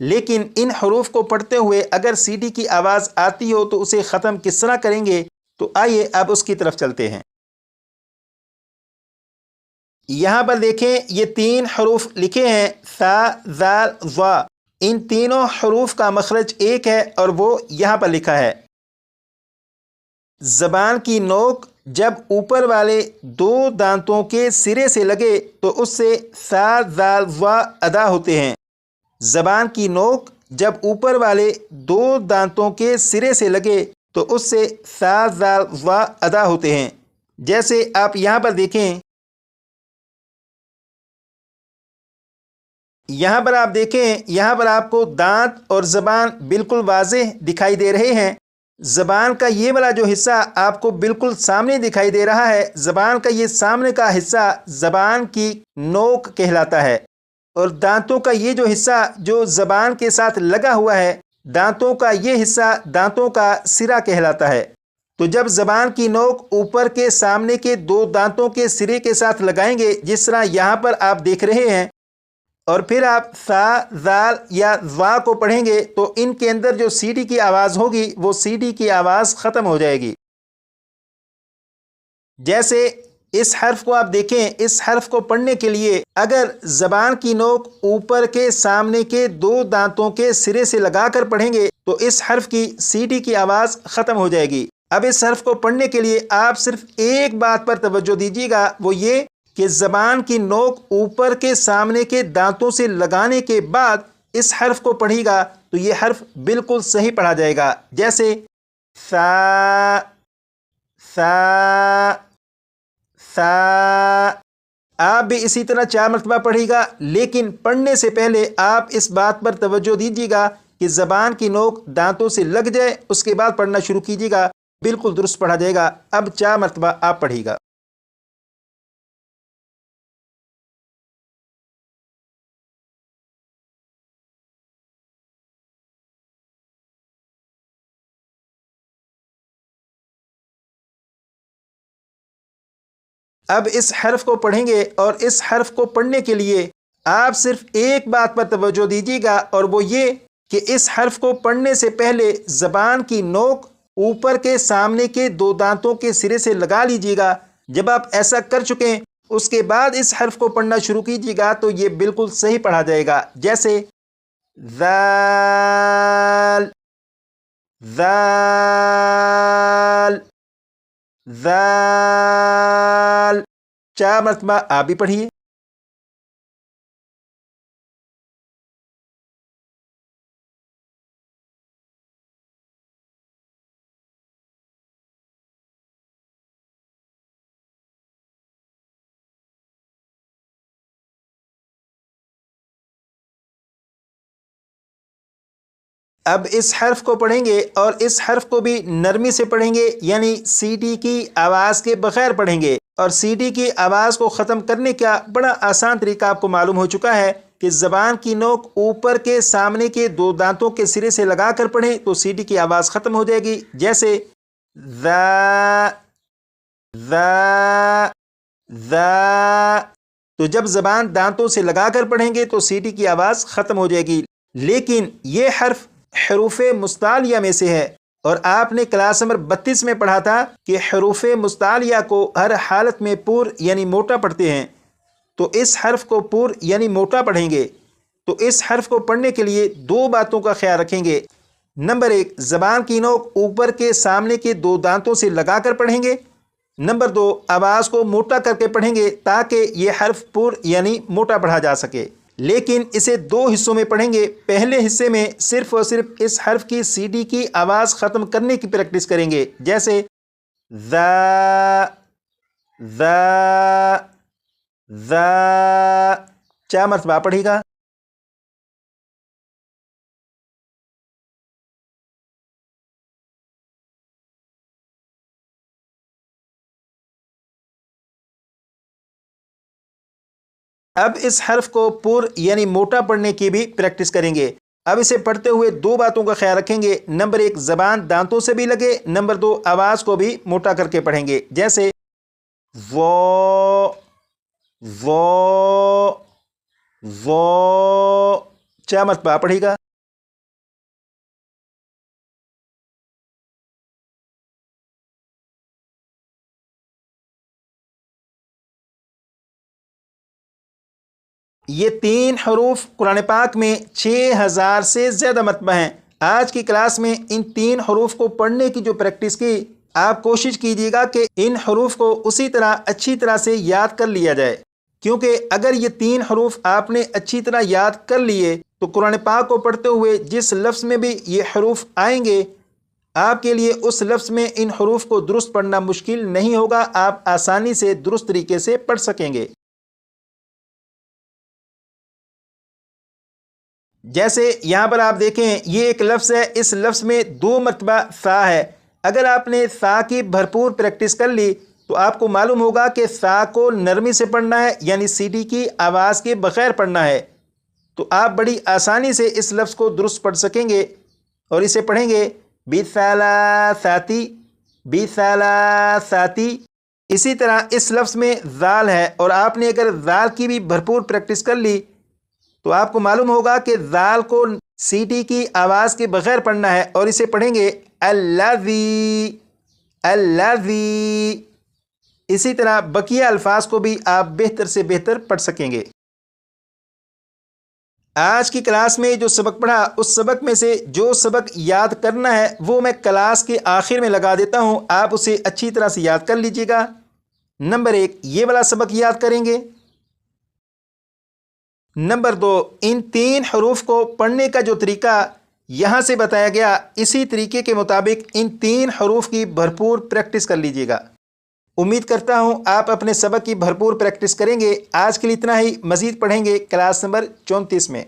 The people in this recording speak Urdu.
لیکن ان حروف کو پڑھتے ہوئے اگر سی ٹی کی آواز آتی ہو تو اسے ختم کس طرح کریں گے؟ تو آئیے اب اس کی طرف چلتے ہیں۔ یہاں پر دیکھیں یہ 3 حروف لکھے ہیں، ثا، ذال، ظا۔ ان تینوں حروف کا مخرج ایک ہے اور وہ یہاں پر لکھا ہے۔ زبان کی نوک جب اوپر والے 2 دانتوں کے سرے سے لگے تو اس سے ثا، ذال، ظا ادا ہوتے ہیں۔ زبان کی نوک جب اوپر والے 2 دانتوں کے سرے سے لگے تو اس سے ثا، ذال، ظا ادا ہوتے ہیں۔ جیسے آپ یہاں پر دیکھیں، یہاں پر آپ کو دانت اور زبان بالکل واضح دکھائی دے رہے ہیں۔ زبان کا یہ والا جو حصہ آپ کو بالکل سامنے دکھائی دے رہا ہے، زبان کا یہ سامنے کا حصہ زبان کی نوک کہلاتا ہے، اور دانتوں کا یہ جو حصہ جو زبان کے ساتھ لگا ہوا ہے، دانتوں کا یہ حصہ دانتوں کا سرا کہلاتا ہے۔ تو جب زبان کی نوک اوپر کے سامنے کے 2 دانتوں کے سرے کے ساتھ لگائیں گے، جس طرح یہاں پر آپ دیکھ رہے ہیں، اور پھر آپ ثا، ذال یا ظا کو پڑھیں گے تو ان کے اندر جو سی ٹی کی آواز ہوگی وہ سی ٹی کی آواز ختم ہو جائے گی۔ جیسے اس حرف کو آپ دیکھیں، اس حرف کو پڑھنے کے لیے اگر زبان کی نوک اوپر کے سامنے کے 2 دانتوں کے سرے سے لگا کر پڑھیں گے تو اس حرف کی سی ٹی کی آواز ختم ہو جائے گی۔ اب اس حرف کو پڑھنے کے لیے آپ صرف ایک بات پر توجہ دیجیے گا، وہ یہ کہ زبان کی نوک اوپر کے سامنے کے دانتوں سے لگانے کے بعد اس حرف کو پڑھے گا تو یہ حرف بالکل صحیح پڑھا جائے گا۔ جیسے ثا، ثا، ثا۔ آپ بھی اسی طرح 4 مرتبہ پڑھے گا، لیکن پڑھنے سے پہلے آپ اس بات پر توجہ دیجیے گا کہ زبان کی نوک دانتوں سے لگ جائے، اس کے بعد پڑھنا شروع کیجیے گا، بالکل درست پڑھا جائے گا۔ اب 4 مرتبہ آپ پڑھیے گا۔ اب اس حرف کو پڑھیں گے اور اس حرف کو پڑھنے کے لیے آپ صرف ایک بات پر توجہ دیجیے گا، اور وہ یہ کہ اس حرف کو پڑھنے سے پہلے زبان کی نوک اوپر کے سامنے کے 2 دانتوں کے سرے سے لگا لیجیے گا۔ جب آپ ایسا کر چکیں اس کے بعد اس حرف کو پڑھنا شروع کیجیے گا تو یہ بالکل صحیح پڑھا جائے گا۔ جیسے ذال، ذال، ذال۔ 4 مرتبہ آپ بھی پڑھیے۔ اب اس حرف کو پڑھیں گے اور اس حرف کو بھی نرمی سے پڑھیں گے، یعنی سی ٹی کی آواز کے بغیر پڑھیں گے، اور سی ٹی کی آواز کو ختم کرنے کا بڑا آسان طریقہ آپ کو معلوم ہو چکا ہے کہ زبان کی نوک اوپر کے سامنے کے 2 دانتوں کے سرے سے لگا کر پڑھیں تو سی ٹی کی آواز ختم ہو جائے گی۔ جیسے ذا، ذا، ذا۔ تو جب زبان دانتوں سے لگا کر پڑھیں گے تو سی ٹی کی آواز ختم ہو جائے گی، لیکن یہ حرف حروف مستعلیہ میں سے ہے، اور آپ نے کلاس نمبر 32 میں پڑھا تھا کہ حروف مستعلیہ کو ہر حالت میں پور یعنی موٹا پڑھتے ہیں، تو اس حرف کو پور یعنی موٹا پڑھیں گے۔ تو اس حرف کو پڑھنے کے لیے 2 باتوں کا خیال رکھیں گے۔ نمبر 1، زبان کی نوک اوپر کے سامنے کے 2 دانتوں سے لگا کر پڑھیں گے۔ نمبر 2، آواز کو موٹا کر کے پڑھیں گے تاکہ یہ حرف پور یعنی موٹا پڑھا جا سکے، لیکن اسے 2 حصوں میں پڑھیں گے۔ پہلے حصے میں صرف اور صرف اس حرف کی سی ٹی کی آواز ختم کرنے کی پریکٹس کریں گے، جیسے ذا، ذا، ذا۔ 4 مرتبہ پڑھے گا۔ اب اس حرف کو پور یعنی موٹا پڑھنے کی بھی پریکٹس کریں گے۔ اب اسے پڑھتے ہوئے 2 باتوں کا خیال رکھیں گے۔ نمبر 1، زبان دانتوں سے بھی لگے۔ نمبر 2، آواز کو بھی موٹا کر کے پڑھیں گے، جیسے ظا، ظا، ظا۔ 4 مرتبہ پڑھے گا۔ یہ 3 حروف قرآن پاک میں 6000 سے زیادہ مرتبہ ہیں۔ آج کی کلاس میں ان 3 حروف کو پڑھنے کی جو پریکٹس کی، آپ کوشش کیجیے گا کہ ان حروف کو اسی طرح اچھی طرح سے یاد کر لیا جائے، کیونکہ اگر یہ 3 حروف آپ نے اچھی طرح یاد کر لیے تو قرآن پاک کو پڑھتے ہوئے جس لفظ میں بھی یہ حروف آئیں گے، آپ کے لیے اس لفظ میں ان حروف کو درست پڑھنا مشکل نہیں ہوگا، آپ آسانی سے درست طریقے سے پڑھ سکیں گے۔ جیسے یہاں پر آپ دیکھیں، یہ ایک لفظ ہے، اس لفظ میں 2 مرتبہ ثا ہے۔ اگر آپ نے ثا کی بھرپور پریکٹس کر لی تو آپ کو معلوم ہوگا کہ ثا کو نرمی سے پڑھنا ہے، یعنی سی ٹی کی آواز کے بغیر پڑھنا ہے، تو آپ بڑی آسانی سے اس لفظ کو درست پڑھ سکیں گے اور اسے پڑھیں گے بِثَلَاثَةِ بِثَلَاثَةِ۔ اسی طرح اس لفظ میں ذال ہے، اور آپ نے اگر ذال کی بھی بھرپور پریکٹس کر لی تو آپ کو معلوم ہوگا کہ ذال کو سی ٹی کی آواز کے بغیر پڑھنا ہے، اور اسے پڑھیں گے الذی الذی۔ اسی طرح بقیہ الفاظ کو بھی آپ بہتر سے بہتر پڑھ سکیں گے۔ آج کی کلاس میں جو سبق پڑھا، اس سبق میں سے جو سبق یاد کرنا ہے وہ میں کلاس کے آخر میں لگا دیتا ہوں، آپ اسے اچھی طرح سے یاد کر لیجیے گا۔ نمبر 1 یہ والا سبق یاد کریں گے۔ نمبر 2 ان 3 حروف کو پڑھنے کا جو طریقہ یہاں سے بتایا گیا، اسی طریقے کے مطابق ان 3 حروف کی بھرپور پریکٹس کر لیجیے گا۔ امید کرتا ہوں آپ اپنے سبق کی بھرپور پریکٹس کریں گے۔ آج کے لیے اتنا ہی، مزید پڑھیں گے کلاس نمبر 34 میں۔